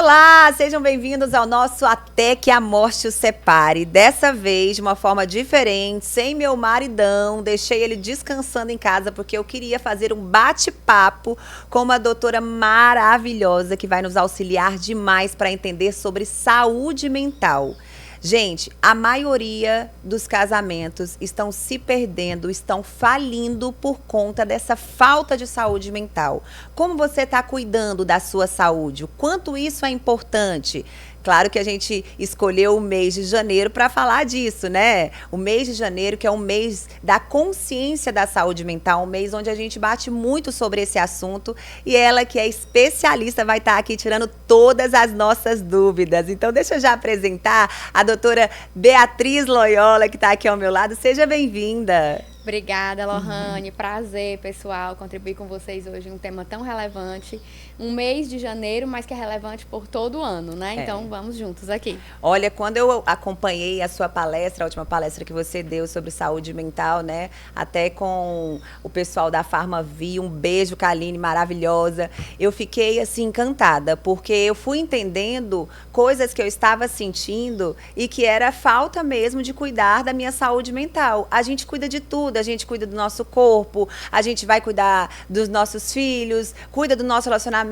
Olá, sejam bem-vindos ao nosso Até que a Morte o Separe. Dessa vez, de uma forma diferente, sem meu maridão, deixei ele descansando em casa porque eu queria fazer um bate-papo com uma doutora maravilhosa que vai nos auxiliar demais para entender sobre saúde mental. Gente, a maioria dos casamentos estão se perdendo, estão falindo por conta dessa falta de saúde mental. Como você está cuidando da sua saúde? O quanto isso é importante? Claro que a gente escolheu o mês de janeiro para falar disso, né? O mês de janeiro, que é um mês da consciência da saúde mental, um mês onde a gente bate muito sobre esse assunto e ela, que é especialista, vai estar aqui tirando todas as nossas dúvidas. Então, deixa eu já apresentar a doutora Beatriz Loyola, que está aqui ao meu lado. Seja bem-vinda. Obrigada, Lohane. Prazer, pessoal, contribuir com vocês hoje em um tema tão relevante. Um mês de janeiro, mas que é relevante por todo o ano, né? Então, vamos juntos aqui. Olha, quando eu acompanhei a sua palestra, a última palestra que você deu sobre saúde mental, né? Até com o pessoal da Farmavi, um beijo, Kaline, maravilhosa. Eu fiquei, assim, encantada, porque eu fui entendendo coisas que eu estava sentindo e que era falta mesmo de cuidar da minha saúde mental. A gente cuida de tudo, a gente cuida do nosso corpo, a gente vai cuidar dos nossos filhos, cuida do nosso relacionamento,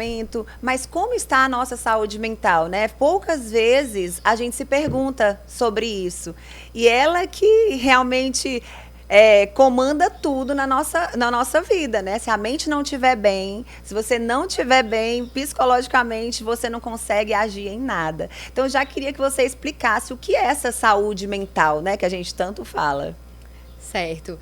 mas como está a nossa saúde mental, né? Poucas vezes a gente se pergunta sobre isso. E ela que realmente comanda tudo na nossa vida, né? Se a mente não estiver bem, se você não estiver bem psicologicamente, você não consegue agir em nada. Então, eu já queria que você explicasse o que é essa saúde mental, né? Que a gente tanto fala. Certo.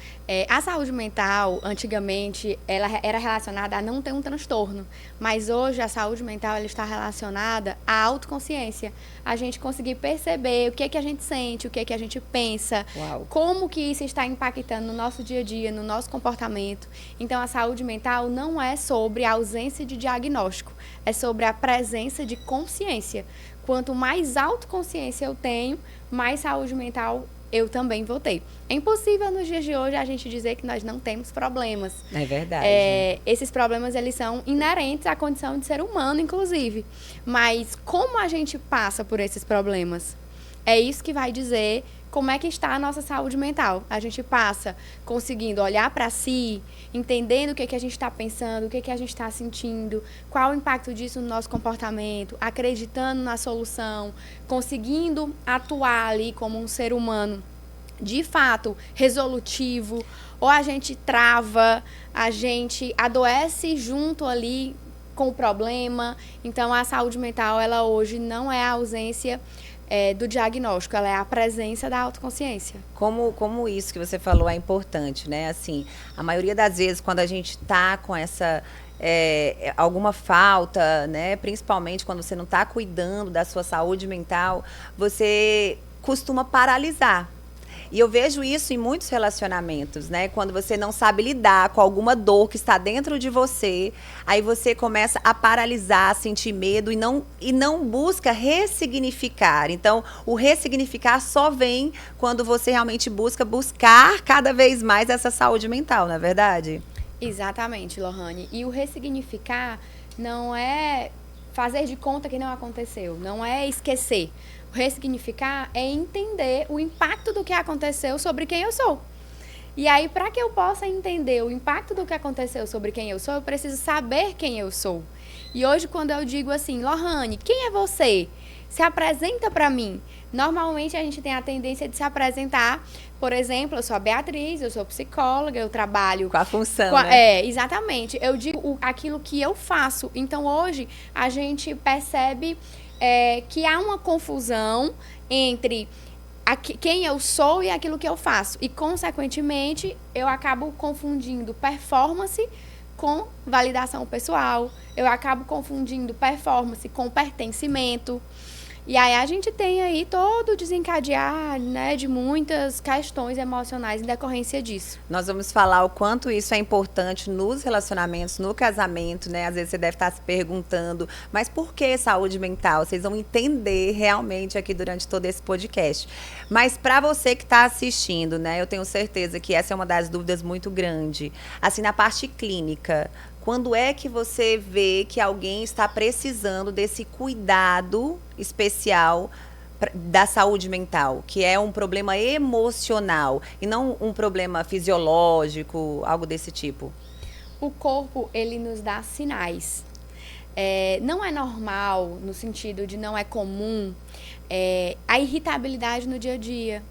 A saúde mental, antigamente, ela era relacionada a não ter um transtorno. Mas hoje, a saúde mental ela está relacionada à autoconsciência. A gente conseguir perceber o que é que a gente sente, o que é que a gente pensa, como que isso está impactando no nosso dia a dia, no nosso comportamento. Então, a saúde mental não é sobre a ausência de diagnóstico, é sobre a presença de consciência. Quanto mais autoconsciência eu tenho, mais saúde mental eu também vou ter. É impossível nos dias de hoje a gente dizer que nós não temos problemas. É verdade. Esses problemas, eles são inerentes à condição de ser humano, inclusive. Mas como a gente passa por esses problemas? É isso que vai dizer como é que está a nossa saúde mental. A gente passa conseguindo olhar para si, entendendo o que é que a gente está pensando, o que é que a gente está sentindo, qual o impacto disso no nosso comportamento, acreditando na solução, conseguindo atuar ali como um ser humano de fato resolutivo, ou a gente trava, a gente adoece junto ali com o problema. Então, a saúde mental, ela hoje não é a ausência do diagnóstico, ela é a presença da autoconsciência. Como isso que você falou é importante, né? Assim, a maioria das vezes, quando a gente tá com essa alguma falta, né? Principalmente quando você não está cuidando da sua saúde mental, você costuma paralisar. E eu vejo isso em muitos relacionamentos, né? Quando você não sabe lidar com alguma dor que está dentro de você, aí você começa a paralisar, a sentir medo e não busca ressignificar. Então, o ressignificar só vem quando você realmente buscar cada vez mais essa saúde mental, não é verdade? Exatamente, Lohane. E o ressignificar não é fazer de conta que não aconteceu, não é esquecer. Ressignificar é entender o impacto do que aconteceu sobre quem eu sou. E aí, para que eu possa entender o impacto do que aconteceu sobre quem eu sou, eu preciso saber quem eu sou. E hoje, quando eu digo assim, Lohane, quem é você? Se apresenta para mim. Normalmente, a gente tem a tendência de se apresentar. Por exemplo, eu sou a Beatriz, eu sou psicóloga, eu trabalho com a função, né? Exatamente. Eu digo aquilo que eu faço. Então, hoje, a gente percebe que há uma confusão entre quem eu sou e aquilo que eu faço. E, consequentemente, eu acabo confundindo performance com validação pessoal. Eu acabo confundindo performance com pertencimento. E aí a gente tem aí todo o desencadear, né, de muitas questões emocionais em decorrência disso. Nós vamos falar o quanto isso é importante nos relacionamentos, no casamento, né? Às vezes você deve estar se perguntando, mas por que saúde mental? Vocês vão entender realmente aqui durante todo esse podcast. Mas para você que está assistindo, né, eu tenho certeza que essa é uma das dúvidas muito grande. Assim, na parte clínica, Quando é que você vê que alguém está precisando desse cuidado especial da saúde mental, que é um problema emocional e não um problema fisiológico, algo desse tipo? O corpo, ele nos dá sinais. Não é normal, no sentido de não é comum, a irritabilidade no dia a dia.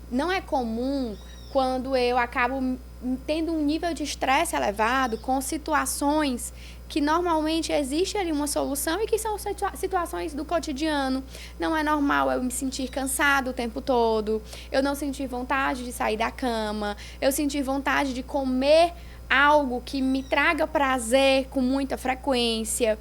Não é comum quando eu acabo tendo um nível de estresse elevado com situações que normalmente existe ali uma solução e que são situações do cotidiano. Não é normal eu me sentir cansado o tempo todo, eu não sentir vontade de sair da cama, eu sentir vontade de comer algo que me traga prazer com muita frequência.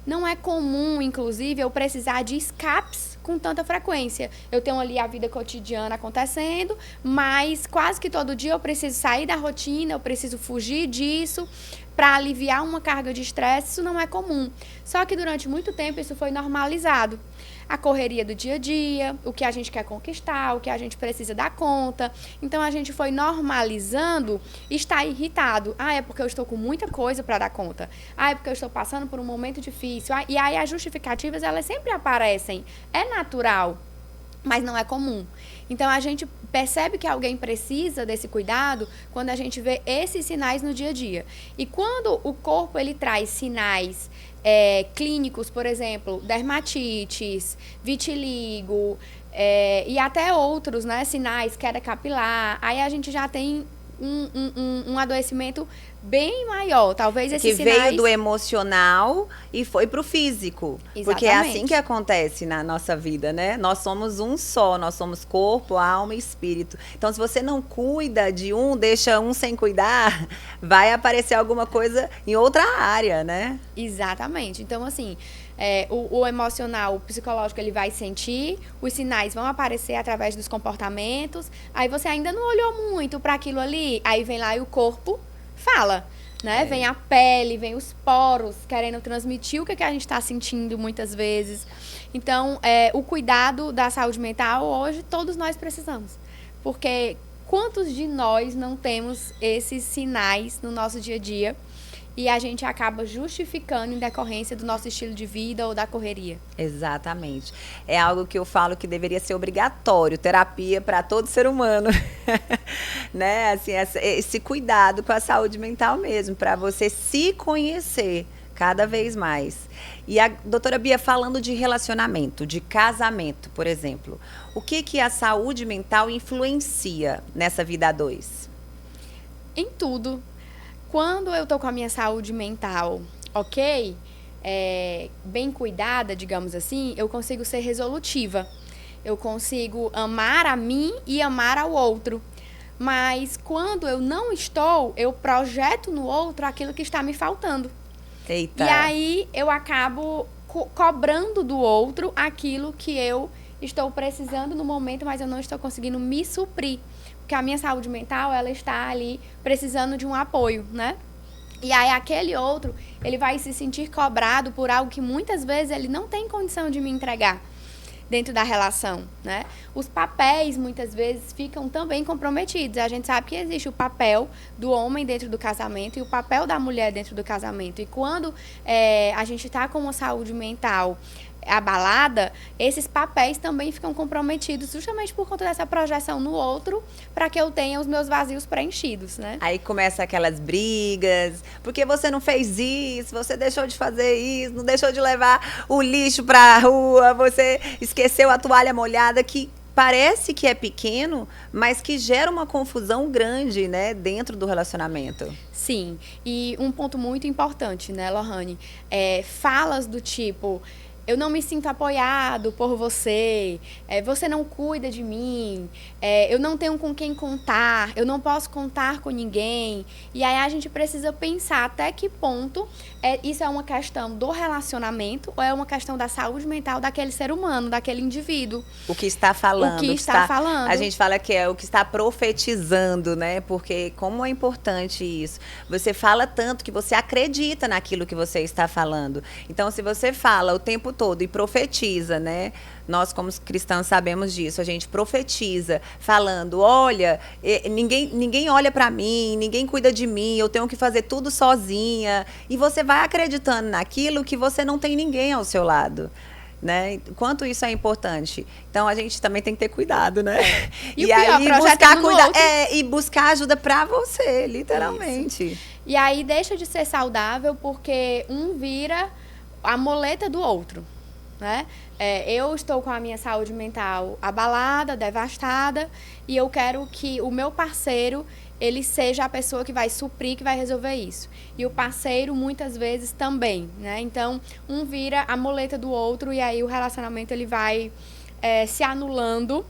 Não é comum, inclusive, eu precisar de escapes com tanta frequência. Eu tenho ali a vida cotidiana acontecendo, mas quase que todo dia eu preciso sair da rotina, eu preciso fugir disso para aliviar uma carga de estresse. Isso não é comum. Só que durante muito tempo isso foi normalizado. A correria do dia a dia, o que a gente quer conquistar, o que a gente precisa dar conta. Então a gente foi normalizando estar irritado. É porque eu estou com muita coisa para dar conta. É porque eu estou passando por um momento difícil. E aí as justificativas, elas sempre aparecem. É natural, mas não é comum. Então a gente percebe que alguém precisa desse cuidado quando a gente vê esses sinais no dia a dia. E quando o corpo ele traz sinais clínicos, por exemplo, dermatites, vitiligo, e até outros, né, sinais, queda capilar, aí a gente já tem um adoecimento bem maior. Talvez esses que sinais... veio do emocional e foi pro físico. Exatamente. Porque é assim que acontece na nossa vida, né? Nós somos um só, nós somos corpo, alma e espírito. Então, se você não cuida de um, deixa um sem cuidar, vai aparecer alguma coisa em outra área, né? Exatamente. Então, assim, o emocional, o psicológico, ele vai sentir, os sinais vão aparecer através dos comportamentos, aí você ainda não olhou muito para aquilo ali, aí vem lá e o corpo fala, né? Vem a pele, vem os poros querendo transmitir o que a gente está sentindo muitas vezes. Então, o cuidado da saúde mental, hoje, todos nós precisamos. Porque quantos de nós não temos esses sinais no nosso dia a dia e a gente acaba justificando em decorrência do nosso estilo de vida ou da correria? Exatamente. É algo que eu falo que deveria ser obrigatório, terapia para todo ser humano. Né? Assim, esse cuidado com a saúde mental mesmo, para você se conhecer cada vez mais. E a doutora Bia, falando de relacionamento, de casamento, por exemplo, o que a saúde mental influencia nessa vida a dois? Em tudo. Quando eu tô com a minha saúde mental ok, bem cuidada, digamos assim, eu consigo ser resolutiva. Eu consigo amar a mim e amar ao outro. Mas quando eu não estou, eu projeto no outro aquilo que está me faltando. Eita. E aí eu acabo cobrando do outro aquilo que eu estou precisando no momento, mas eu não estou conseguindo me suprir. Porque a minha saúde mental, ela está ali precisando de um apoio, né? E aí aquele outro, ele vai se sentir cobrado por algo que muitas vezes ele não tem condição de me entregar dentro da relação, né? Os papéis, muitas vezes, ficam também comprometidos. A gente sabe que existe o papel do homem dentro do casamento e o papel da mulher dentro do casamento. E quando a gente está com uma saúde mental abalada, esses papéis também ficam comprometidos justamente por conta dessa projeção no outro, para que eu tenha os meus vazios preenchidos, né? Aí começa aquelas brigas, porque você não fez isso, você deixou de fazer isso, não deixou de levar o lixo pra rua, você esqueceu a toalha molhada, que parece que é pequeno, mas que gera uma confusão grande, né, dentro do relacionamento. Sim, e um ponto muito importante, né, Lohane, falas do tipo: eu não me sinto apoiado por você, você não cuida de mim, eu não tenho com quem contar, eu não posso contar com ninguém. E aí a gente precisa pensar até que ponto isso é uma questão do relacionamento ou é uma questão da saúde mental daquele ser humano, daquele indivíduo. O que está falando. O que está falando. A gente fala que é o que está profetizando, né? Porque como é importante isso. Você fala tanto que você acredita naquilo que você está falando. Então, se você fala o tempo tempo todo e profetiza, né? Nós, como cristãos, sabemos disso. A gente profetiza, falando, olha, ninguém olha para mim, ninguém cuida de mim, eu tenho que fazer tudo sozinha. E você vai acreditando naquilo que você não tem ninguém ao seu lado. Né? Quanto isso é importante. Então a gente também tem que ter cuidado, né? E aí buscar ajuda para você, literalmente. Isso. E aí deixa de ser saudável porque um vira a muleta do outro, né? Eu estou com a minha saúde mental abalada, devastada, e eu quero que o meu parceiro ele seja a pessoa que vai suprir, que vai resolver isso. E o parceiro, muitas vezes, também, né? Então, um vira a muleta do outro e aí o relacionamento ele vai se anulando,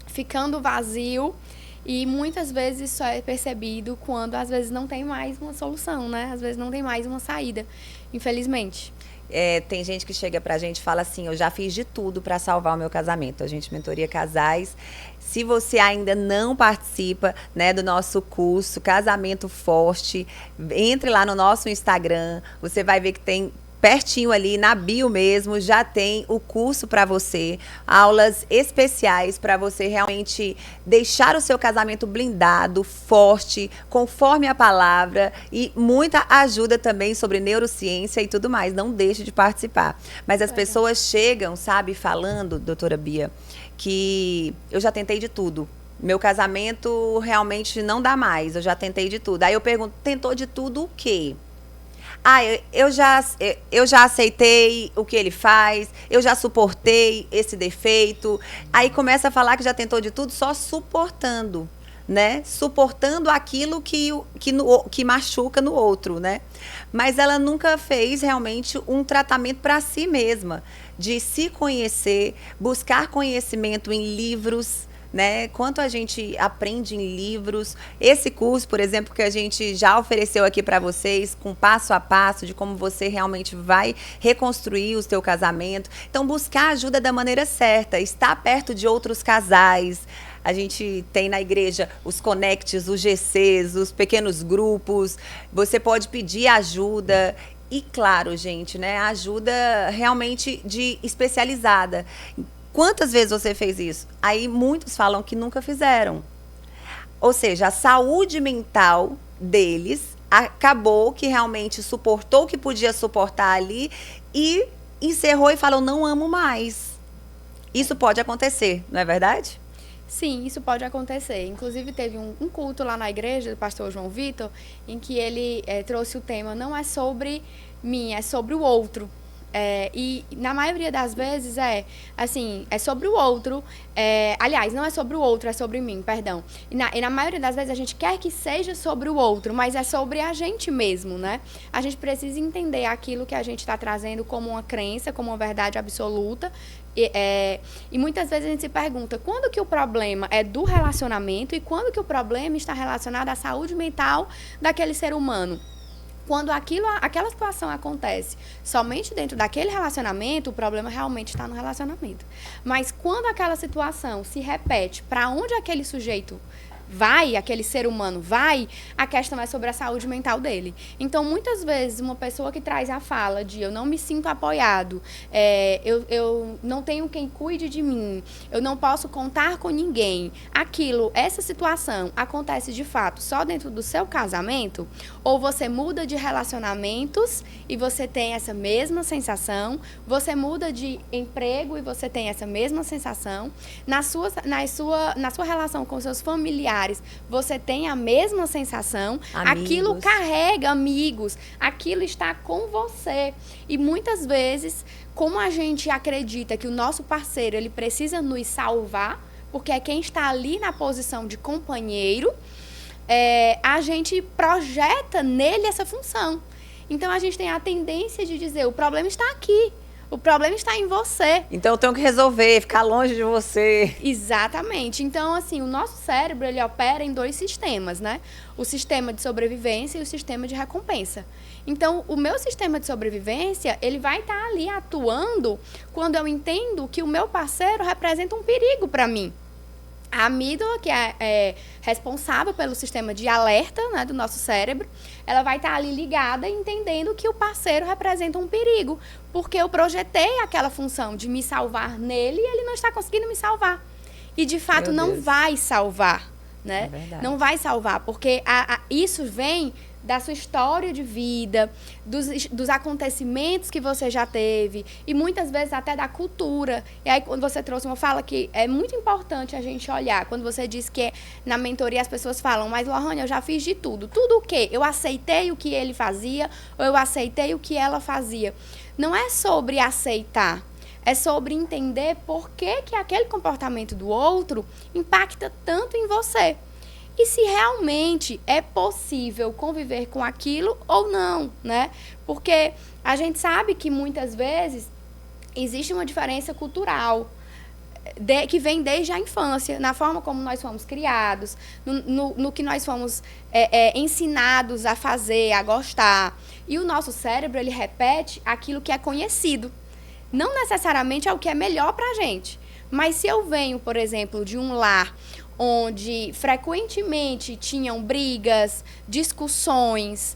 ficando vazio. E muitas vezes isso é percebido quando, às vezes, não tem mais uma solução, né? Às vezes não tem mais uma saída, infelizmente. Tem gente que chega pra gente e fala assim, eu já fiz de tudo para salvar o meu casamento. A gente mentoria casais. Se você ainda não participa, né, do nosso curso Casamento Forte, entre lá no nosso Instagram, você vai ver que tem pertinho ali, na bio mesmo, já tem o curso para você, aulas especiais para você realmente deixar o seu casamento blindado, forte, conforme a palavra, e muita ajuda também sobre neurociência e tudo mais. Não deixe de participar. Mas as pessoas chegam, sabe, falando, doutora Bia, que eu já tentei de tudo. Meu casamento realmente não dá mais, eu já tentei de tudo. Aí eu pergunto, tentou de tudo o quê? Eu já aceitei o que ele faz, eu já suportei esse defeito. Aí começa a falar que já tentou de tudo só suportando, né? Suportando aquilo que machuca no outro, né? Mas ela nunca fez realmente um tratamento para si mesma, de se conhecer, buscar conhecimento em livros, né? Quanto a gente aprende em livros. Esse curso, por exemplo, que a gente já ofereceu aqui para vocês, com passo a passo de como você realmente vai reconstruir o seu casamento. Então, buscar ajuda da maneira certa, estar perto de outros casais. A gente tem na igreja os Connects, os GCs, os pequenos grupos. Você pode pedir ajuda. E claro, gente, né? Ajuda realmente especializada. Quantas vezes você fez isso? Aí muitos falam que nunca fizeram. Ou seja, a saúde mental deles acabou que realmente suportou o que podia suportar ali e encerrou e falou, não amo mais. Isso pode acontecer, não é verdade? Sim, isso pode acontecer. Inclusive, teve um culto lá na igreja do pastor João Vitor, em que ele trouxe o tema, não é sobre mim, é sobre o outro. E na maioria das vezes é sobre o outro, aliás, não é sobre o outro, é sobre mim, perdão. E na maioria das vezes a gente quer que seja sobre o outro, mas é sobre a gente mesmo, né? A gente precisa entender aquilo que a gente está trazendo como uma crença, como uma verdade absoluta. E muitas vezes a gente se pergunta, quando que o problema é do relacionamento e quando que o problema está relacionado à saúde mental daquele ser humano? Quando aquela situação acontece somente dentro daquele relacionamento, o problema realmente está no relacionamento. Mas quando aquela situação se repete, para onde aquele sujeito vai, aquele ser humano vai, a questão é sobre a saúde mental dele. Então, muitas vezes, uma pessoa que traz a fala de eu não me sinto apoiado, eu não tenho quem cuide de mim, eu não posso contar com ninguém, essa situação acontece de fato só dentro do seu casamento, ou você muda de relacionamentos e você tem essa mesma sensação, você muda de emprego e você tem essa mesma sensação, na sua relação com seus familiares, você tem a mesma sensação, aquilo carrega amigos, aquilo está com você. E muitas vezes, como a gente acredita que o nosso parceiro ele precisa nos salvar, porque é quem está ali na posição de companheiro, a gente projeta nele essa função. Então a gente tem a tendência de dizer, o problema está aqui. O problema está em você. Então eu tenho que resolver, ficar longe de você. Exatamente. Então, assim, o nosso cérebro, ele opera em 2 sistemas, né? O sistema de sobrevivência e o sistema de recompensa. Então, o meu sistema de sobrevivência, ele vai estar ali atuando quando eu entendo que o meu parceiro representa um perigo para mim. A amígdala, que é responsável pelo sistema de alerta, né, do nosso cérebro, ela vai estar ali ligada, entendendo que o parceiro representa um perigo, porque eu projetei aquela função de me salvar nele e ele não está conseguindo me salvar. E, de fato, não vai salvar, né? Não vai salvar, porque isso vem da sua história de vida, dos acontecimentos que você já teve e muitas vezes até da cultura. E aí, quando você trouxe uma fala que é muito importante a gente olhar, quando você diz que na mentoria as pessoas falam, mas Lohane, eu já fiz de tudo. Tudo o quê? Eu aceitei o que ele fazia ou eu aceitei o que ela fazia. Não é sobre aceitar, é sobre entender por que aquele comportamento do outro impacta tanto em você. E se realmente é possível conviver com aquilo ou não, né? Porque a gente sabe que muitas vezes existe uma diferença cultural que vem desde a infância, na forma como nós fomos criados, no que nós fomos ensinados a fazer, a gostar. E o nosso cérebro, ele repete aquilo que é conhecido. Não necessariamente é o que é melhor para a gente. Mas se eu venho, por exemplo, de um lar onde frequentemente tinham brigas, discussões,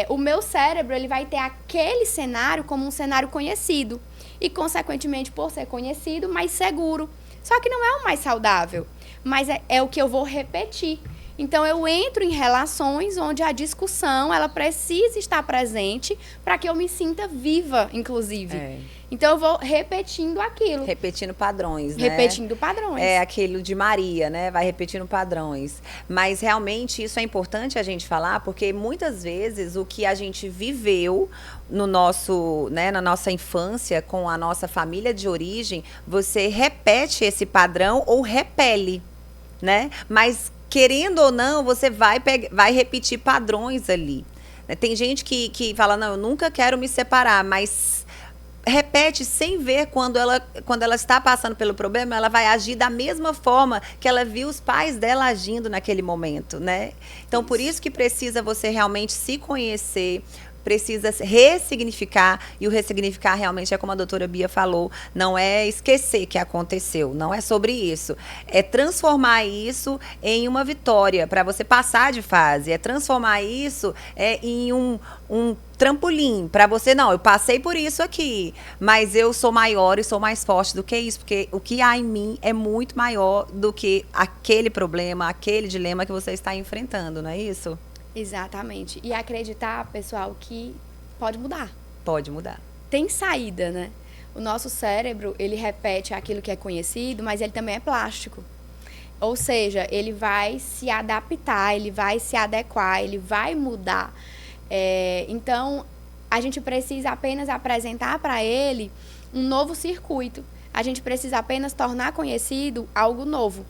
o meu cérebro ele vai ter aquele cenário como um cenário conhecido e, consequentemente, por ser conhecido, mais seguro. Só que não é o mais saudável, mas é o que eu vou repetir. Então, eu entro em relações onde a discussão ela precisa estar presente para que eu me sinta viva, inclusive. Então, eu vou repetindo aquilo. Repetindo padrões, né? Repetindo padrões. É aquilo de Maria, né? Vai repetindo padrões. Mas, realmente, isso é importante a gente falar, porque muitas vezes o que a gente viveu no nosso, né, na nossa infância, com a nossa família de origem, você repete esse padrão ou repele, né? Mas, querendo ou não, você vai repetir padrões ali. Tem gente que fala, não, eu nunca quero me separar, mas repete sem ver quando ela está passando pelo problema, ela vai agir da mesma forma que ela viu os pais dela agindo naquele momento, né? Então, por isso que precisa você realmente se conhecer, precisa ressignificar, e o ressignificar realmente é como a doutora Bia falou, não é esquecer que aconteceu, não é sobre isso, é transformar isso em uma vitória, para você passar de fase, é transformar isso em um trampolim, para você, não, eu passei por isso aqui, mas eu sou maior e sou mais forte do que isso, porque o que há em mim é muito maior do que aquele problema, aquele dilema que você está enfrentando, não é isso? Exatamente. E acreditar, pessoal, que pode mudar. Pode mudar. Tem saída, né? O nosso cérebro, ele repete aquilo que é conhecido, mas ele também é plástico. Ou seja, ele vai se adaptar, ele vai se adequar, ele vai mudar. Então, a gente precisa apenas apresentar para ele um novo circuito. A gente precisa apenas tornar conhecido algo novo.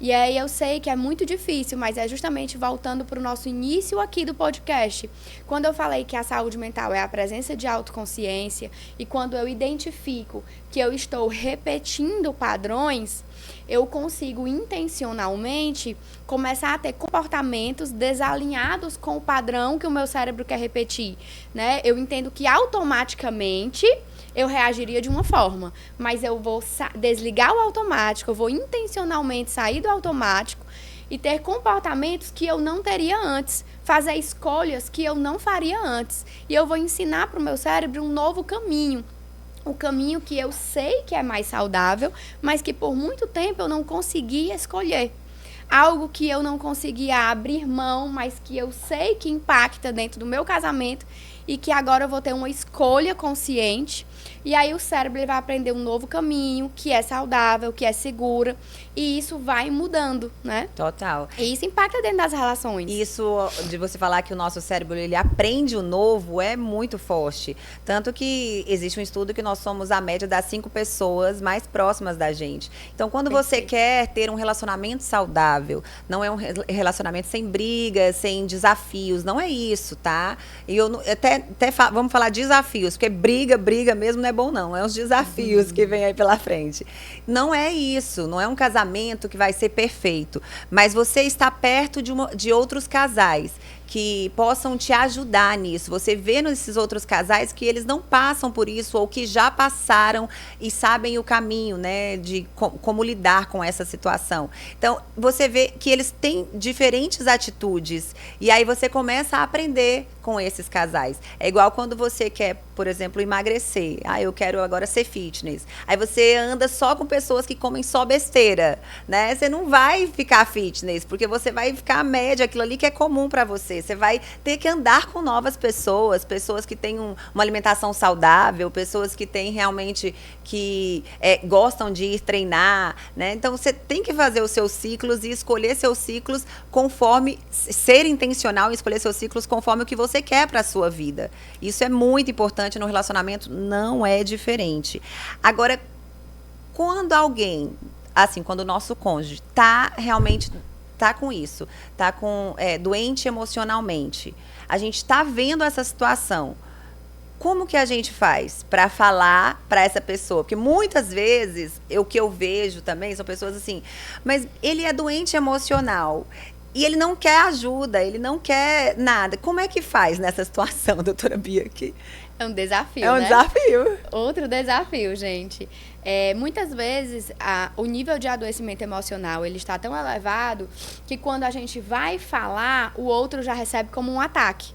E aí eu sei que é muito difícil, mas é justamente voltando para o nosso início aqui do podcast. Quando eu falei que a saúde mental é a presença de autoconsciência e quando eu identifico que eu estou repetindo padrões, eu consigo intencionalmente começar a ter comportamentos desalinhados com o padrão que o meu cérebro quer repetir, né? Eu entendo que automaticamente eu reagiria de uma forma, mas eu vou desligar o automático, eu vou intencionalmente sair do automático e ter comportamentos que eu não teria antes, fazer escolhas que eu não faria antes. E eu vou ensinar para o meu cérebro um novo caminho, o caminho que eu sei que é mais saudável, mas que por muito tempo eu não conseguia escolher. Algo que eu não conseguia abrir mão, mas que eu sei que impacta dentro do meu casamento e que agora eu vou ter uma escolha consciente. E aí o cérebro ele vai aprender um novo caminho, que é saudável, que é segura. E isso vai mudando, né? Total. E isso impacta dentro das relações. Isso de você falar que o nosso cérebro, ele aprende o novo, é muito forte. Tanto que existe um estudo que nós somos a média das 5 pessoas mais próximas da gente. Então, quando você quer ter um relacionamento saudável, não é um relacionamento sem brigas, sem desafios, não é isso, tá? E eu vamos falar desafios, porque briga mesmo não é bom não, é os desafios que vem aí pela frente. Não é isso, não é um casamento que vai ser perfeito, mas você está perto de outros casais que possam te ajudar nisso. Você vê nesses outros casais que eles não passam por isso ou que já passaram e sabem o caminho, né, de como lidar com essa situação. Então, você vê que eles têm diferentes atitudes e aí você começa a aprender com esses casais. É igual quando você quer, por exemplo, emagrecer. Eu quero agora ser fitness. Aí você anda só com pessoas que comem só besteira, né? Você não vai ficar fitness, porque você vai ficar média, aquilo ali que é comum para você. Você vai ter que andar com novas pessoas, pessoas que têm uma alimentação saudável, pessoas que têm realmente, que gostam de ir treinar, né? Então, você tem que fazer os seus ciclos e escolher seus ciclos conforme, ser intencional em escolher seus ciclos conforme o que você quer para a sua vida. Isso é muito importante no relacionamento, não é diferente. Agora, quando alguém, assim, quando o nosso cônjuge realmente tá com isso, tá com doente emocionalmente, a gente tá vendo essa situação, como que a gente faz para falar para essa pessoa? Porque muitas vezes, o que eu vejo também são pessoas assim, mas ele é doente emocional e ele não quer ajuda, ele não quer nada. Como é que faz nessa situação, doutora Bia? É um desafio, né? É um desafio. Outro desafio, gente. Muitas vezes, o nível de adoecimento emocional, ele está tão elevado que quando a gente vai falar, o outro já recebe como um ataque.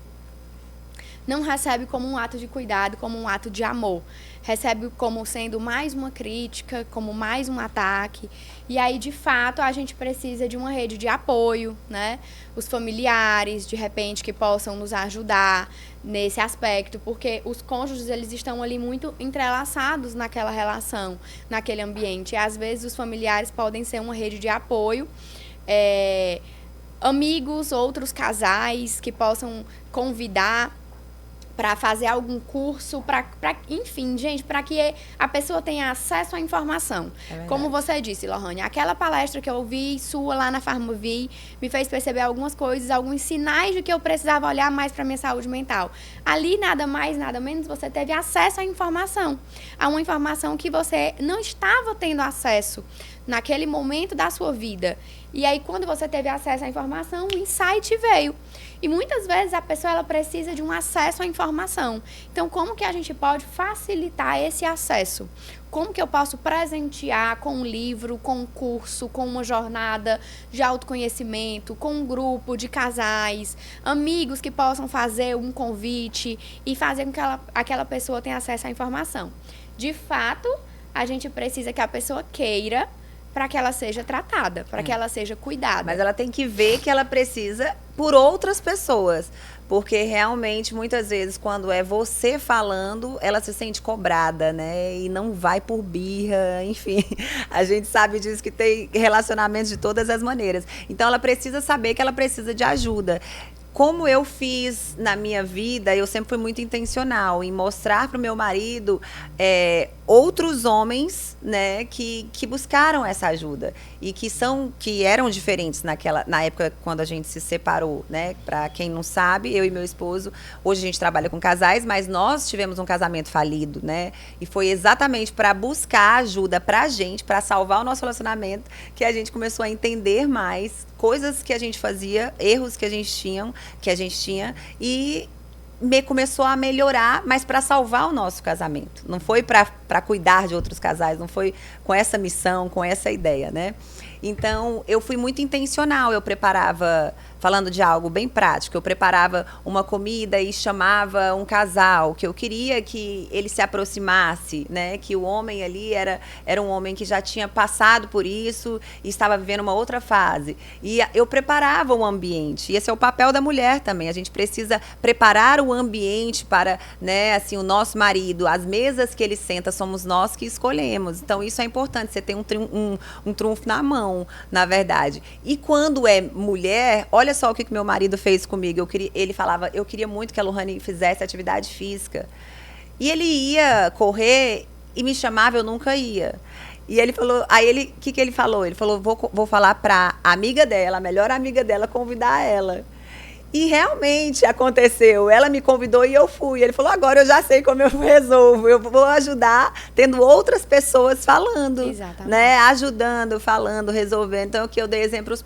Não recebe como um ato de cuidado, como um ato de amor. Recebe como sendo mais uma crítica, como mais um ataque. E aí, de fato, a gente precisa de uma rede de apoio, né? Os familiares, de repente, que possam nos ajudar nesse aspecto, porque os cônjuges, eles estão ali muito entrelaçados naquela relação, naquele ambiente. E, às vezes, os familiares podem ser uma rede de apoio, amigos, outros casais que possam convidar para fazer algum curso, enfim, gente, para que a pessoa tenha acesso à informação. Como você disse, Lohane, aquela palestra que eu ouvi sua lá na Farmovie me fez perceber algumas coisas, alguns sinais de que eu precisava olhar mais para minha saúde mental. Ali, nada mais, nada menos, você teve acesso à informação. A uma informação que você não estava tendo acesso naquele momento da sua vida. E aí, quando você teve acesso à informação, o insight veio. E muitas vezes a pessoa ela precisa de um acesso à informação. Então, como que a gente pode facilitar esse acesso? Como que eu posso presentear com um livro, com um curso, com uma jornada de autoconhecimento, com um grupo de casais, amigos que possam fazer um convite e fazer com que aquela pessoa tenha acesso à informação? De fato, a gente precisa que a pessoa queira para que ela seja tratada, para que ela seja cuidada. Mas ela tem que ver que ela precisa por outras pessoas. Porque realmente, muitas vezes, quando é você falando, ela se sente cobrada, né? E não vai por birra, enfim. A gente sabe disso, que tem relacionamentos de todas as maneiras. Então, ela precisa saber que ela precisa de ajuda. Como eu fiz na minha vida, eu sempre fui muito intencional em mostrar para o meu marido outros homens, né, que buscaram essa ajuda e que eram diferentes na época quando a gente se separou, né? Para quem não sabe, eu e meu esposo, hoje a gente trabalha com casais, mas nós tivemos um casamento falido, né? E foi exatamente para buscar ajuda para a gente, para salvar o nosso relacionamento, que a gente começou a entender mais coisas que a gente fazia, erros que a gente tinha e começou a melhorar, mas para salvar o nosso casamento. Não foi para cuidar de outros casais, não foi com essa missão, com essa ideia, né? Então, eu fui muito intencional. Eu preparava, falando de algo bem prático, eu preparava uma comida e chamava um casal, que eu queria que ele se aproximasse, né? Que o homem ali era um homem que já tinha passado por isso e estava vivendo uma outra fase. E eu preparava o ambiente. E esse é o papel da mulher também. A gente precisa preparar o ambiente para, né, assim, o nosso marido. As mesas que ele senta, somos nós que escolhemos. Então, isso é importante. Você tem um trunfo na mão, na verdade. E quando é mulher, olha só o que meu marido fez comigo. Ele falava, eu queria muito que a Lohane fizesse atividade física. E ele ia correr e me chamava, eu nunca ia. E ele falou, aí o que ele falou? Ele falou, vou falar pra amiga dela, a melhor amiga dela, convidar ela. E realmente aconteceu. Ela me convidou e eu fui. Ele falou, agora eu já sei como eu resolvo. Eu vou ajudar tendo outras pessoas falando. Exatamente. Né? Ajudando, falando, resolvendo. Então, que eu dei exemplos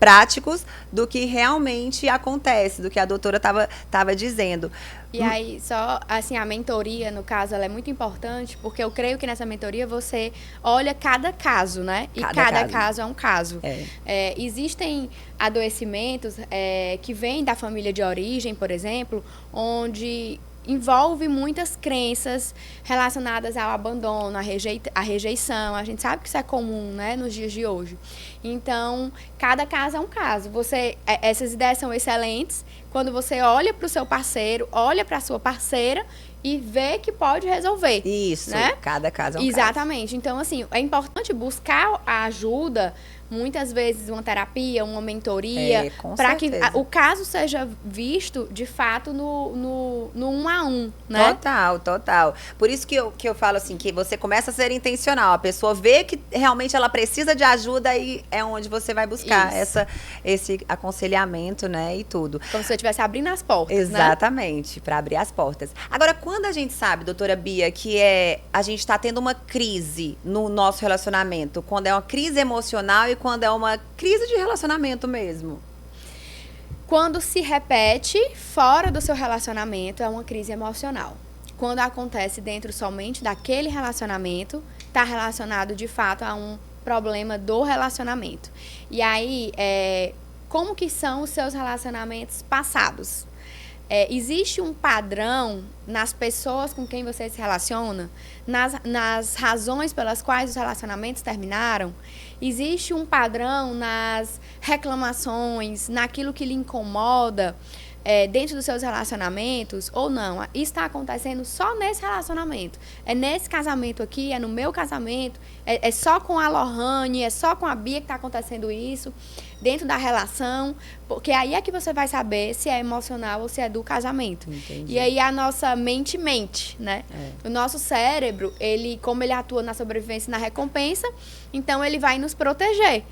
práticos do que realmente acontece, do que a doutora estava dizendo. E aí, só assim, a mentoria, no caso, ela é muito importante, porque eu creio que nessa mentoria você olha cada caso, né? E cada caso é um caso. Existem adoecimentos que vêm da família de origem, por exemplo, onde envolve muitas crenças relacionadas ao abandono, à rejeição. A gente sabe que isso é comum, né, nos dias de hoje. Então, cada caso é um caso. Essas ideias são excelentes quando você olha para o seu parceiro, olha para a sua parceira e vê que pode resolver. Isso, né? Cada caso é um Exatamente. caso. Então, assim, é importante buscar a ajuda, muitas vezes uma terapia, uma mentoria, para que o caso seja visto, de fato, no 1 a 1, né? Total. Por isso que eu falo assim, que você começa a ser intencional. A pessoa vê que realmente ela precisa de ajuda e é onde você vai buscar esse aconselhamento, né? E tudo. Como se você estivesse abrindo as portas, Exatamente, para abrir as portas. Agora, quando a gente sabe, doutora Bia, que a gente está tendo uma crise no nosso relacionamento, quando é uma crise emocional e quando é uma crise de relacionamento mesmo? Quando se repete fora do seu relacionamento, é uma crise emocional. Quando acontece dentro somente daquele relacionamento, está relacionado de fato a um problema do relacionamento. E aí, como que são os seus relacionamentos passados? Existe um padrão nas pessoas com quem você se relaciona, nas razões pelas quais os relacionamentos terminaram? Existe um padrão nas reclamações, naquilo que lhe incomoda dentro dos seus relacionamentos ou não? Isso está acontecendo só nesse relacionamento. É nesse casamento aqui, é no meu casamento, é só com a Lohane, é só com a Bia que está acontecendo isso, dentro da relação, porque aí é que você vai saber se é emocional ou se é do casamento. Entendi. E aí a nossa mente, né? O nosso cérebro, como ele atua na sobrevivência e na recompensa, então ele vai nos proteger.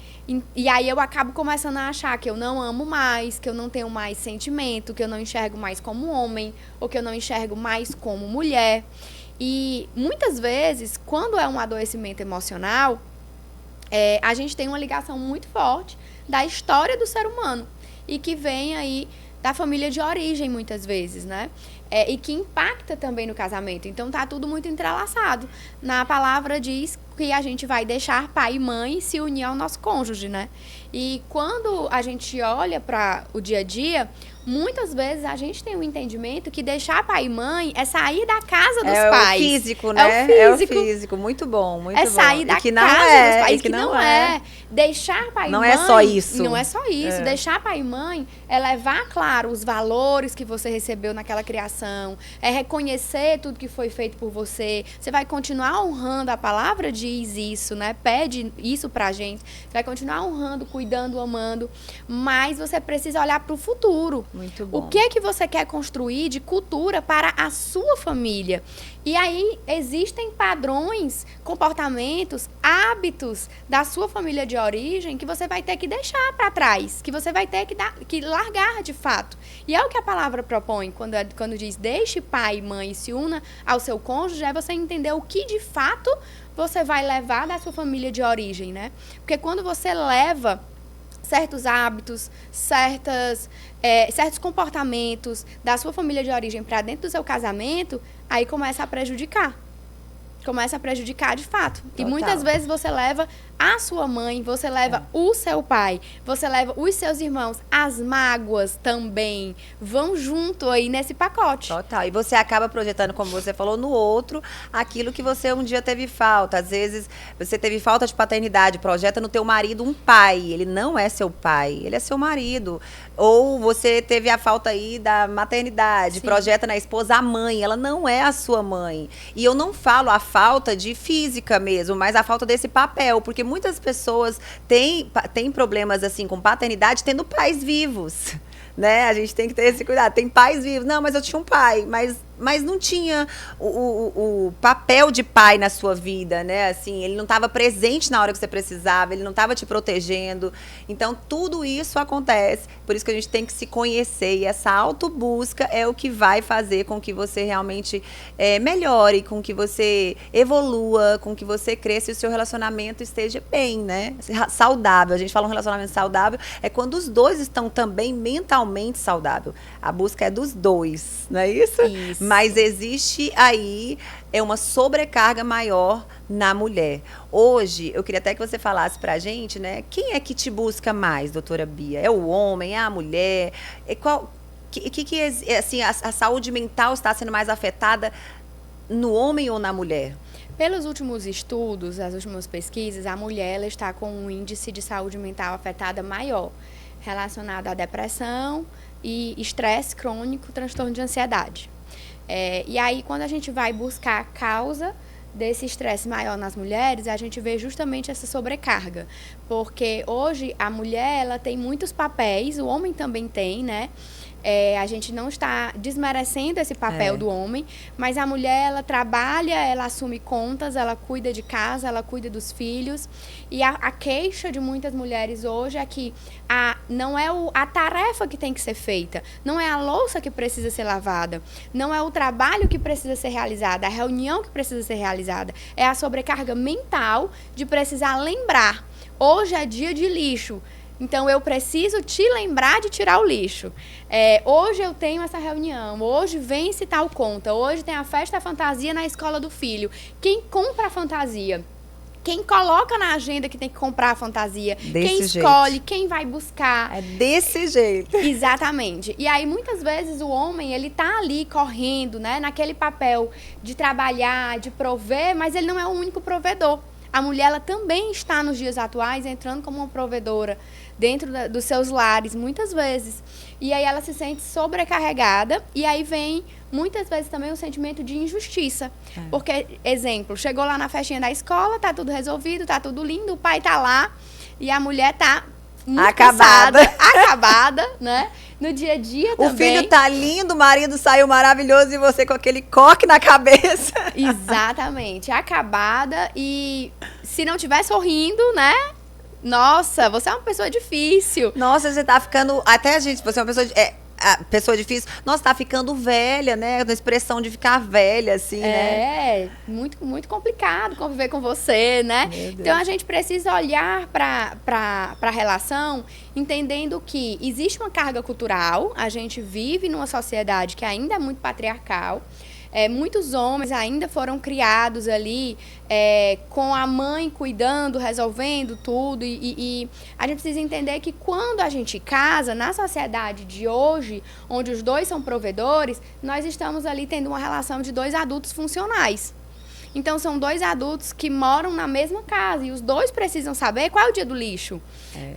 E aí eu acabo começando a achar que eu não amo mais, que eu não tenho mais sentimento, que eu não enxergo mais como homem, ou que eu não enxergo mais como mulher. E muitas vezes, quando é um adoecimento emocional, a gente tem uma ligação muito forte da história do ser humano e que vem aí da família de origem, muitas vezes, né? E que impacta também no casamento. Então, tá tudo muito entrelaçado. Na palavra diz que a gente vai deixar pai e mãe se unir ao nosso cônjuge, né? E quando a gente olha para o dia a dia, muitas vezes a gente tem um entendimento que deixar pai e mãe é sair da casa dos pais. É o físico, né? É o físico. Muito bom, muito bom. É sair da casa dos pais, que não é. Deixar pai e mãe... Não é só isso. Não é só isso. Deixar pai e mãe é levar, claro, os valores que você recebeu naquela criação, é reconhecer tudo que foi feito por você. Você vai continuar honrando, a palavra diz isso, né? Pede isso pra gente. Você vai continuar honrando, cuidando, amando, mas você precisa olhar pro futuro. Muito bom. O que é que você quer construir de cultura para a sua família? E aí existem padrões, comportamentos, hábitos da sua família de origem que você vai ter que deixar para trás, que você vai ter que largar de fato. E é o que a palavra propõe quando diz deixe pai e mãe e se una ao seu cônjuge, é você entender o que de fato você vai levar da sua família de origem, né? Porque quando você leva certos hábitos, certos comportamentos da sua família de origem para dentro do seu casamento, aí começa a prejudicar. Começa a prejudicar de fato. Total. E muitas vezes você leva a sua mãe, você leva o seu pai, você leva os seus irmãos, as mágoas também vão junto aí nesse pacote. Total. E você acaba projetando, como você falou, no outro, aquilo que você um dia teve falta. Às vezes você teve falta de paternidade, projeta no teu marido um pai. Ele não é seu pai, ele é seu marido. Ou você teve a falta aí da maternidade, projeta na esposa a mãe, ela não é a sua mãe. E eu não falo a falta de física mesmo, mas a falta desse papel, porque muitas pessoas têm problemas assim com paternidade tendo pais vivos, né? A gente tem que ter esse cuidado. Tem pais vivos. Não, mas eu tinha um pai, mas mas não tinha o papel de pai na sua vida, né? Assim, ele não estava presente na hora que você precisava, ele não estava te protegendo. Então, tudo isso acontece. Por isso que a gente tem que se conhecer. E essa autobusca é o que vai fazer com que você realmente melhore, com que você evolua, com que você cresça e o seu relacionamento esteja bem, né? Saudável. A gente fala um relacionamento saudável, é quando os dois estão também mentalmente saudáveis. A busca é dos dois, não é isso? Isso. Mas existe aí uma sobrecarga maior na mulher. Hoje, eu queria até que você falasse pra gente, né? Quem é que te busca mais, doutora Bia? É o homem? É a mulher? Assim, a saúde mental está sendo mais afetada no homem ou na mulher? Pelos últimos estudos, as últimas pesquisas, a mulher ela está com um índice de saúde mental afetada maior, relacionado à depressão e estresse crônico, transtorno de ansiedade. E aí, quando a gente vai buscar a causa desse estresse maior nas mulheres, a gente vê justamente essa sobrecarga. Porque hoje a mulher ela tem muitos papéis, o homem também tem, né? A gente não está desmerecendo esse papel do homem, mas a mulher, ela trabalha, ela assume contas, ela cuida de casa, ela cuida dos filhos. E a queixa de muitas mulheres hoje é que não é a tarefa que tem que ser feita, não é a louça que precisa ser lavada, não é o trabalho que precisa ser realizado, a reunião que precisa ser realizada. É a sobrecarga mental de precisar lembrar. Hoje é dia de lixo. Então, eu preciso te lembrar de tirar o lixo. Hoje eu tenho essa reunião, hoje vence tal conta, hoje tem a festa fantasia na escola do filho. Quem compra a fantasia? Quem coloca na agenda que tem que comprar a fantasia? Quem escolhe? Quem vai buscar? É desse jeito. Exatamente. E aí, muitas vezes, o homem, ele tá ali correndo, né? Naquele papel de trabalhar, de prover, mas ele não é o único provedor. A mulher, ela também está, nos dias atuais, entrando como uma provedora dentro dos seus lares, muitas vezes. E aí ela se sente sobrecarregada e aí vem, muitas vezes, também o sentimento de injustiça. Porque, exemplo, chegou lá na festinha da escola, tá tudo resolvido, tá tudo lindo, o pai tá lá e a mulher tá muito acabada, né? No dia a dia também. O filho tá lindo, o marido saiu maravilhoso e você com aquele coque na cabeça. Exatamente. Acabada e se não estiver sorrindo, né? Nossa, você é uma pessoa difícil. Nossa, você tá ficando... Até a gente, você é uma pessoa... a pessoa difícil. Nossa, tá ficando velha, né? A expressão de ficar velha, assim, né? Muito, muito complicado conviver com você, né? Então, a gente precisa olhar para a relação entendendo que existe uma carga cultural, a gente vive numa sociedade que ainda é muito patriarcal. Muitos homens ainda foram criados ali com a mãe cuidando, resolvendo tudo. E a gente precisa entender que quando a gente casa, na sociedade de hoje, onde os dois são provedores, nós estamos ali tendo uma relação de dois adultos funcionais. Então, são dois adultos que moram na mesma casa e os dois precisam saber qual é o dia do lixo.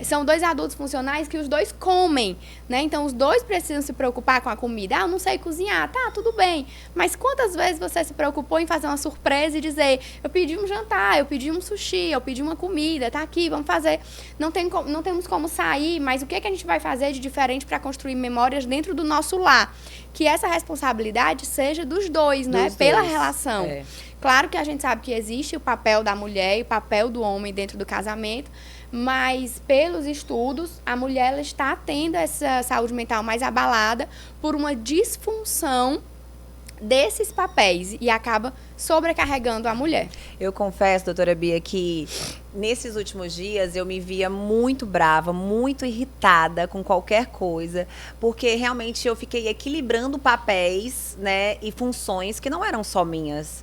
São dois adultos funcionais que os dois comem, né? Então, os dois precisam se preocupar com a comida. Eu não sei cozinhar. Tá, tudo bem. Mas quantas vezes você se preocupou em fazer uma surpresa e dizer, eu pedi um jantar, eu pedi um sushi, eu pedi uma comida, tá aqui, vamos fazer. Não temos como sair, mas o que a gente vai fazer de diferente para construir memórias dentro do nosso lar? Que essa responsabilidade seja dos dois, né? Pela relação. Claro que a gente sabe que existe o papel da mulher e o papel do homem dentro do casamento, mas pelos estudos, a mulher ela está tendo essa saúde mental mais abalada por uma disfunção desses papéis e acaba sobrecarregando a mulher. Eu confesso, doutora Bia, que nesses últimos dias eu me via muito brava, muito irritada com qualquer coisa, porque realmente eu fiquei equilibrando papéis, né, e funções que não eram só minhas.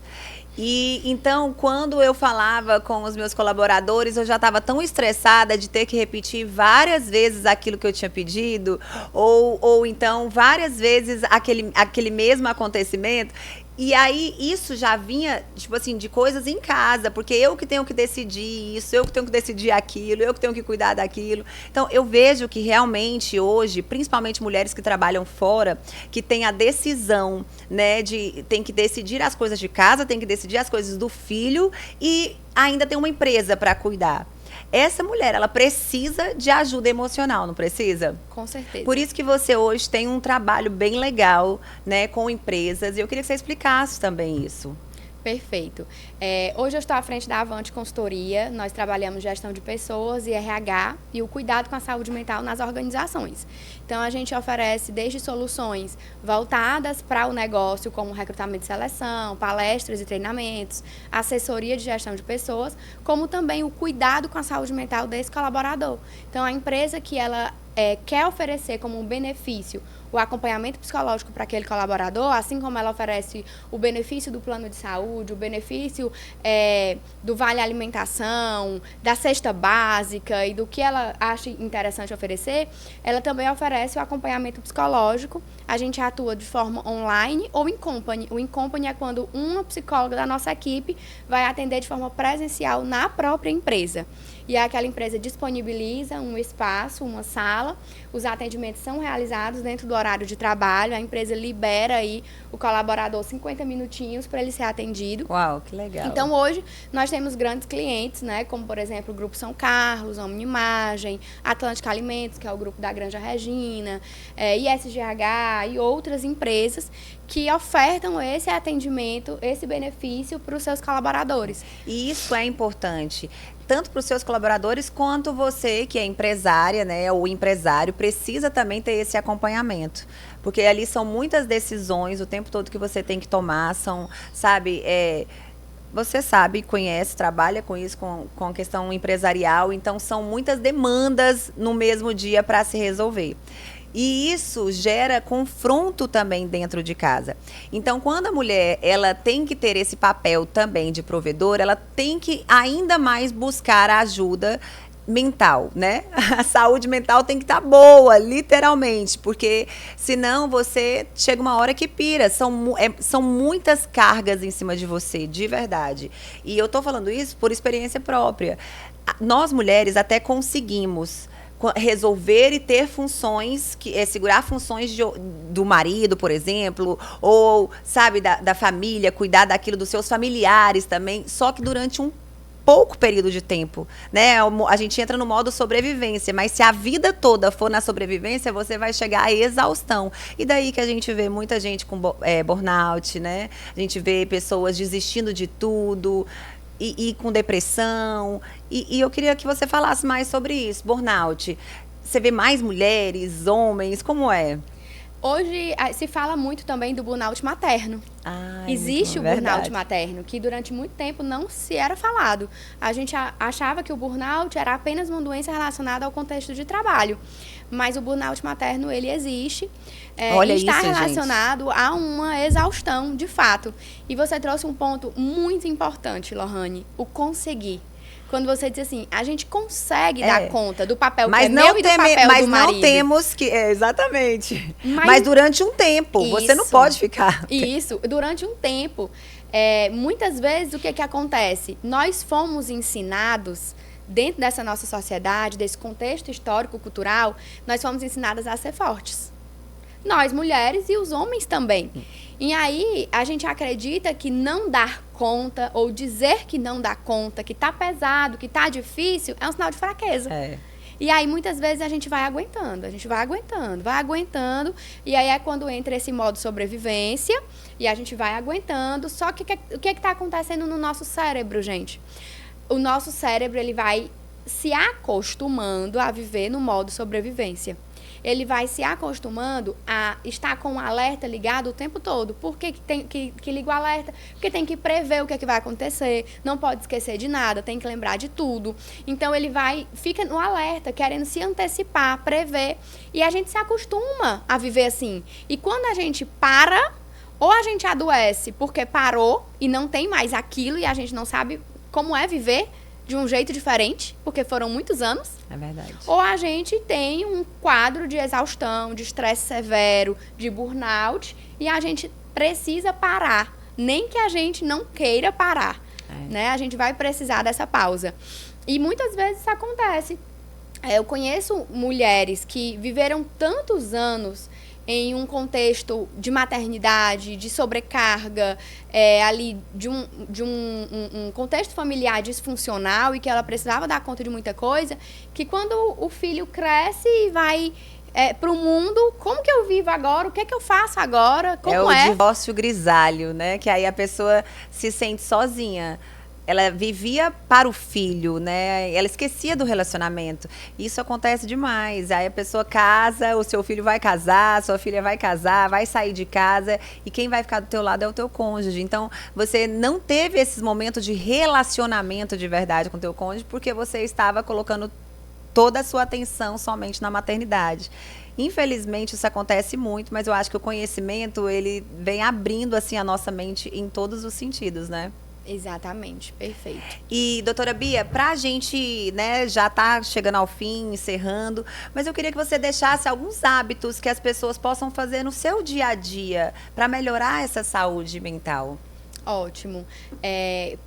E então, quando eu falava com os meus colaboradores, eu já estava tão estressada de ter que repetir várias vezes aquilo que eu tinha pedido, ou então várias vezes aquele mesmo acontecimento. E aí, isso já vinha, tipo assim, de coisas em casa, porque eu que tenho que decidir isso, eu que tenho que decidir aquilo, eu que tenho que cuidar daquilo. Então, eu vejo que realmente hoje, principalmente mulheres que trabalham fora, que têm a decisão, né, tem que decidir as coisas de casa, tem que decidir as coisas do filho e ainda tem uma empresa para cuidar. essa mulher, ela precisa de ajuda emocional, não precisa? Com certeza. Por isso que você hoje tem um trabalho bem legal, né, com empresas. E eu queria que você explicasse também isso. Perfeito. Hoje eu estou à frente da Avante Consultoria. Nós trabalhamos gestão de pessoas e RH e o cuidado com a saúde mental nas organizações. Então, a gente oferece desde soluções voltadas para o negócio, como recrutamento e seleção, palestras e treinamentos, assessoria de gestão de pessoas, como também o cuidado com a saúde mental desse colaborador. Então, a empresa que ela quer oferecer como um benefício o acompanhamento psicológico para aquele colaborador, assim como ela oferece o benefício do plano de saúde, o benefício do vale alimentação, da cesta básica e do que ela acha interessante oferecer, ela também oferece o acompanhamento psicológico. A gente atua de forma online ou em company. O in company é quando uma psicóloga da nossa equipe vai atender de forma presencial na própria empresa. E aquela empresa disponibiliza um espaço, uma sala, os atendimentos são realizados dentro do horário de trabalho, a empresa libera aí o colaborador 50 minutinhos para ele ser atendido. Uau, que legal. Então, hoje, nós temos grandes clientes, né, como, por exemplo, o Grupo São Carlos, Omnimagem, Atlântica Alimentos, que é o grupo da Granja Regina, ISGH e outras empresas que ofertam esse atendimento, esse benefício para os seus colaboradores. E isso é importante, tanto para os seus colaboradores, quanto você, que é empresária, né, ou empresário, precisa também ter esse acompanhamento. Porque ali são muitas decisões o tempo todo que você tem que tomar, são, sabe, você sabe, conhece, trabalha com isso, com a questão empresarial, então são muitas demandas no mesmo dia para se resolver. E isso gera confronto também dentro de casa. Então, quando a mulher ela tem que ter esse papel também de provedora, ela tem que ainda mais buscar a ajuda mental, né? A saúde mental tem que estar boa, literalmente, porque senão você chega uma hora que pira. São muitas cargas em cima de você, de verdade. E eu tô falando isso por experiência própria. Nós mulheres até conseguimos resolver e ter funções, segurar funções do marido, por exemplo, ou, sabe, da família, cuidar daquilo dos seus familiares também, só que durante um pouco período de tempo, né? A gente entra no modo sobrevivência, mas se a vida toda for na sobrevivência, você vai chegar à exaustão. E daí que a gente vê muita gente com burnout, né? A gente vê pessoas desistindo de tudo, e com depressão. E eu queria que você falasse mais sobre isso, burnout. Você vê mais mulheres, homens, como é? Hoje se fala muito também do burnout materno. Existe o burnout materno, que durante muito tempo não se era falado. A gente achava que o burnout era apenas uma doença relacionada ao contexto de trabalho. Mas o burnout materno, ele existe. Olha e está isso, relacionado a uma exaustão, de fato. E você trouxe um ponto muito importante, Lohane, o conseguir. Quando você diz assim, a gente consegue dar conta do papel que é meu e do papel do marido. Mas não temos que... exatamente. Mas durante um tempo, isso, você não pode ficar. Isso, durante um tempo. Muitas vezes, o que acontece? Nós fomos ensinados, dentro dessa nossa sociedade, desse contexto histórico-cultural, nós fomos ensinadas a ser fortes. Nós, mulheres, e os homens também. E aí, a gente acredita que não dar conta, ou dizer que não dá conta, que tá pesado, que tá difícil, é um sinal de fraqueza. E aí, muitas vezes, a gente vai aguentando, vai aguentando, e aí é quando entra esse modo sobrevivência, e a gente vai aguentando. Só que o que está acontecendo no nosso cérebro, gente? O nosso cérebro, ele vai se acostumando a viver no modo sobrevivência. Ele vai se acostumando a estar com o alerta ligado o tempo todo. Por que liga o alerta? Porque tem que prever o que vai acontecer, não pode esquecer de nada, tem que lembrar de tudo. Então, ele fica no alerta, querendo se antecipar, prever, e a gente se acostuma a viver assim. E quando a gente para, ou a gente adoece porque parou e não tem mais aquilo e a gente não sabe como é viver de um jeito diferente, porque foram muitos anos. É verdade. Ou a gente tem um quadro de exaustão, de estresse severo, de burnout, e a gente precisa parar. Nem que a gente não queira parar, né? A gente vai precisar dessa pausa. E muitas vezes isso acontece. Eu conheço mulheres que viveram tantos anos em um contexto de maternidade, de sobrecarga, ali de um contexto familiar disfuncional e que ela precisava dar conta de muita coisa, que quando o filho cresce e vai para o mundo, como que eu vivo agora? O que é que eu faço agora? Como É o divórcio grisalho, né? Que aí a pessoa se sente sozinha. Ela vivia para o filho, né? Ela esquecia do relacionamento. Isso acontece demais. Aí a pessoa casa, o seu filho vai casar, sua filha vai casar, vai sair de casa e quem vai ficar do teu lado é o teu cônjuge. Então, você não teve esses momentos de relacionamento de verdade com o teu cônjuge porque você estava colocando toda a sua atenção somente na maternidade. Infelizmente, isso acontece muito, mas eu acho que o conhecimento, ele vem abrindo, assim, a nossa mente em todos os sentidos, né? Exatamente, perfeito. E, doutora Bia, pra gente, né, já tá chegando ao fim, encerrando, mas eu queria que você deixasse alguns hábitos que as pessoas possam fazer no seu dia a dia para melhorar essa saúde mental. Ótimo.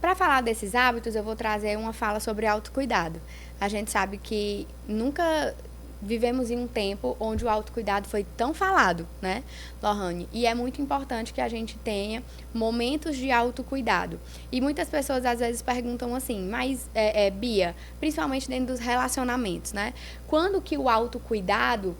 Para falar desses hábitos, eu vou trazer uma fala sobre autocuidado. A gente sabe que nunca vivemos em um tempo onde o autocuidado foi tão falado, né, Lohane? E é muito importante que a gente tenha momentos de autocuidado. E muitas pessoas às vezes perguntam assim, mas Bia, principalmente dentro dos relacionamentos, né? Quando que o autocuidado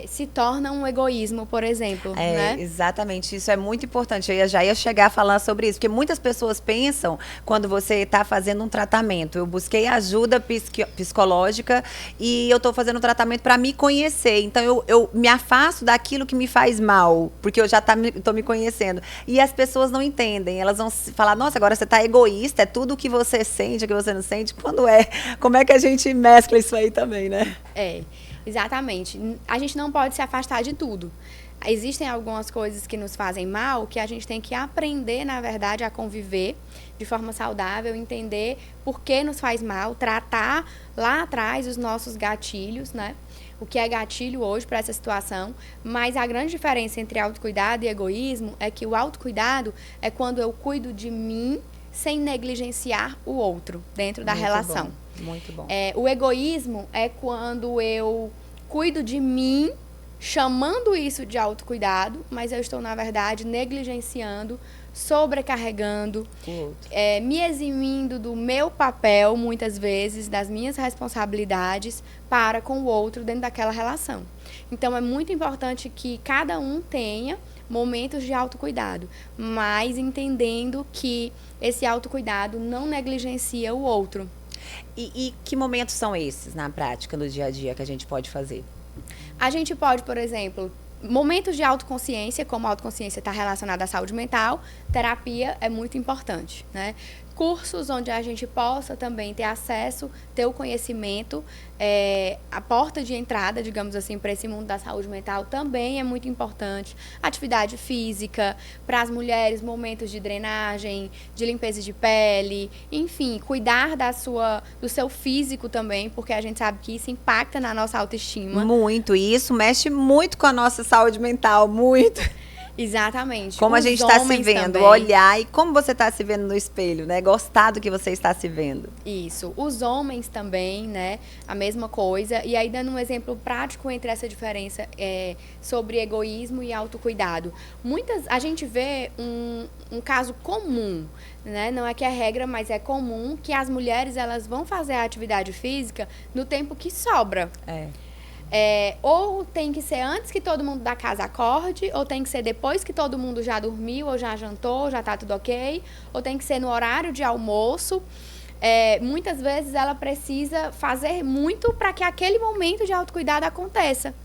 se torna um egoísmo, por exemplo, né? Exatamente, isso é muito importante. Eu já ia chegar a falar sobre isso, porque muitas pessoas pensam, quando você está fazendo um tratamento, eu busquei ajuda psicológica e eu estou fazendo um tratamento para me conhecer, então eu me afasto daquilo que me faz mal, porque eu já estou me conhecendo. E as pessoas não entendem, elas vão falar, nossa, agora você está egoísta, é tudo o que você sente, o que você não sente, quando é? Como é que a gente mescla isso aí também, né? Exatamente. A gente não pode se afastar de tudo. Existem algumas coisas que nos fazem mal que a gente tem que aprender, na verdade, a conviver de forma saudável, entender por que nos faz mal, tratar lá atrás os nossos gatilhos, né? O que é gatilho hoje para essa situação. Mas a grande diferença entre autocuidado e egoísmo é que o autocuidado é quando eu cuido de mim sem negligenciar o outro dentro da relação. Bom. Muito bom. O egoísmo é quando eu cuido de mim, chamando isso de autocuidado, mas eu estou, na verdade, negligenciando, sobrecarregando, me eximindo do meu papel, muitas vezes, das minhas responsabilidades para com o outro dentro daquela relação. Então, é muito importante que cada um tenha momentos de autocuidado, mas entendendo que esse autocuidado não negligencia o outro. E que momentos são esses na prática, no dia a dia, que a gente pode fazer? A gente pode, por exemplo, momentos de autoconsciência, como a autoconsciência está relacionada à saúde mental, terapia é muito importante, né? Cursos onde a gente possa também ter acesso, ter o conhecimento, a porta de entrada, digamos assim, para esse mundo da saúde mental também é muito importante. Atividade física, para as mulheres, momentos de drenagem, de limpeza de pele, enfim, cuidar do seu físico também, porque a gente sabe que isso impacta na nossa autoestima. Muito, e isso mexe muito com a nossa saúde mental, muito. Exatamente. Como a gente está se vendo, também. Olhar e como você está se vendo no espelho, né? Gostar do que você está se vendo. Isso. Os homens também, né? A mesma coisa. E aí, dando um exemplo prático entre essa diferença sobre egoísmo e autocuidado. A gente vê um caso comum, né? Não é que é regra, mas é comum que as mulheres elas vão fazer a atividade física no tempo que sobra. Ou tem que ser antes que todo mundo da casa acorde, ou tem que ser depois que todo mundo já dormiu, ou já jantou, já tá tudo ok, ou tem que ser no horário de almoço. Muitas vezes ela precisa fazer muito para que aquele momento de autocuidado aconteça.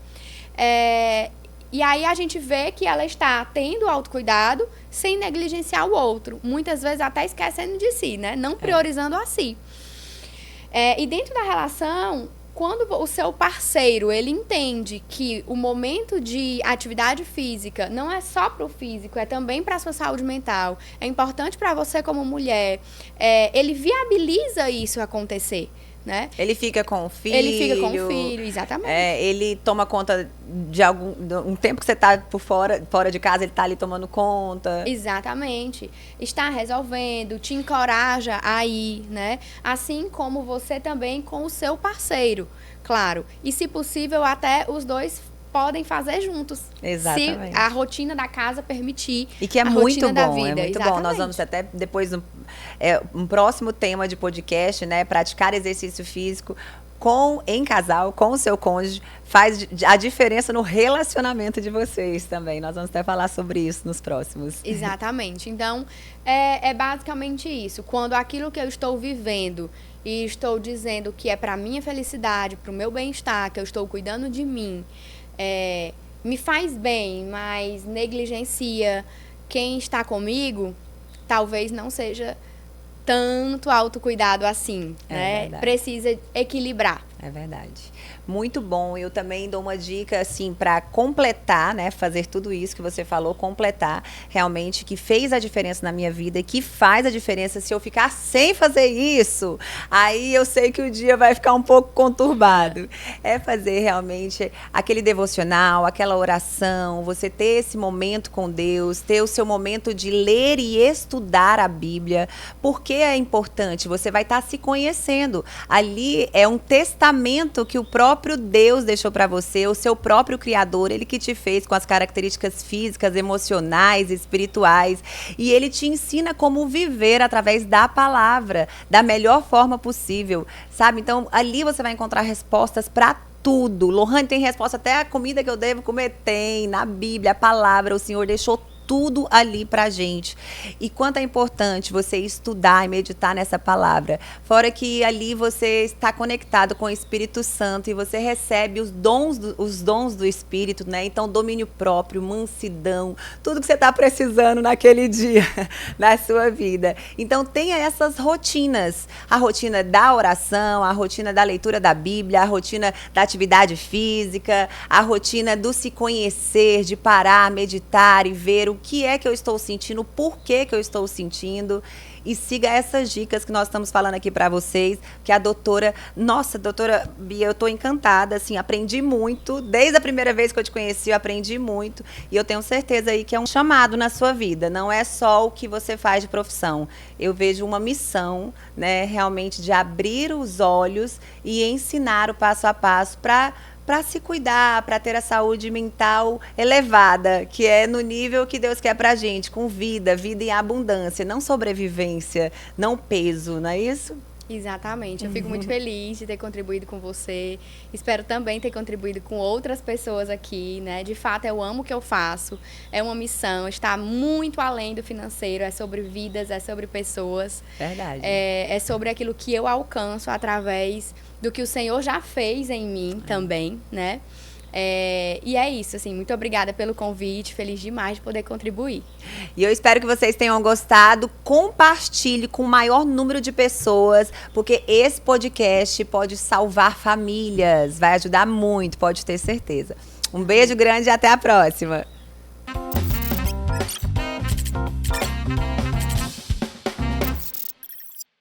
E aí a gente vê que ela está tendo autocuidado sem negligenciar o outro. Muitas vezes até esquecendo de si, né? Não priorizando a si. E dentro da relação, quando o seu parceiro, ele entende que o momento de atividade física não é só para o físico, é também para a sua saúde mental, é importante para você como mulher, ele viabiliza isso acontecer, né? Ele fica com o filho. Ele fica com o filho, exatamente. Ele toma conta de um tempo que você está fora de casa, ele está ali tomando conta. Exatamente. Está resolvendo, te encoraja a ir, né? Assim como você também com o seu parceiro, claro. E, se possível, até os dois podem fazer juntos. Exatamente. Se a rotina da casa permitir. E que é a muito rotina da bom, vida. é muito bom. Exatamente. Nós vamos até depois, um próximo tema de podcast, né? Praticar exercício físico em casal, com o seu cônjuge, faz a diferença no relacionamento de vocês também. Nós vamos até falar sobre isso nos próximos. Exatamente. Então, é basicamente isso. Quando aquilo que eu estou vivendo e estou dizendo que é para minha felicidade, para o meu bem-estar, que eu estou cuidando de mim, me faz bem, mas negligencia quem está comigo, talvez não seja tanto autocuidado assim, né? Verdade. Precisa equilibrar. É verdade. Muito bom. Eu também dou uma dica, assim, para completar, né? Fazer tudo isso que você falou, completar realmente, que fez a diferença na minha vida e que faz a diferença se eu ficar sem fazer isso. Aí eu sei que o dia vai ficar um pouco conturbado. É fazer realmente aquele devocional, aquela oração, você ter esse momento com Deus, ter o seu momento de ler e estudar a Bíblia. Por que é importante? Você vai estar se conhecendo. Ali é um testamento que o próprio Deus deixou para você, o seu próprio Criador, ele que te fez com as características físicas, emocionais, espirituais, e ele te ensina como viver através da palavra, da melhor forma possível, sabe? Então, ali você vai encontrar respostas para tudo. Lohane, tem resposta até a comida que eu devo comer? Tem, na Bíblia, a palavra, o Senhor deixou tudo ali pra gente. E quanto é importante você estudar e meditar nessa palavra. Fora que ali você está conectado com o Espírito Santo e você recebe os dons do Espírito, né? Então, domínio próprio, mansidão, tudo que você está precisando naquele dia, na sua vida. Então, tenha essas rotinas. A rotina da oração, a rotina da leitura da Bíblia, a rotina da atividade física, a rotina do se conhecer, de parar, meditar e ver o que é que eu estou sentindo, por que eu estou sentindo, e siga essas dicas que nós estamos falando aqui para vocês, que a doutora Bia, eu estou encantada, assim, aprendi muito, desde a primeira vez que eu te conheci, eu aprendi muito, e eu tenho certeza aí que é um chamado na sua vida, não é só o que você faz de profissão, eu vejo uma missão, né, realmente de abrir os olhos e ensinar o passo a passo para se cuidar, para ter a saúde mental elevada, que é no nível que Deus quer pra gente, com vida em abundância, não sobrevivência, não peso, não é isso? Exatamente. Eu fico muito feliz de ter contribuído com você. Espero também ter contribuído com outras pessoas aqui, né? De fato, eu amo o que eu faço. É uma missão, está muito além do financeiro. É sobre vidas, é sobre pessoas. Verdade. É sobre aquilo que eu alcanço através do que o Senhor já fez em mim também, né? E é isso, assim, muito obrigada pelo convite, feliz demais de poder contribuir. E eu espero que vocês tenham gostado, compartilhe com o maior número de pessoas, porque esse podcast pode salvar famílias, vai ajudar muito, pode ter certeza. Um beijo grande e até a próxima.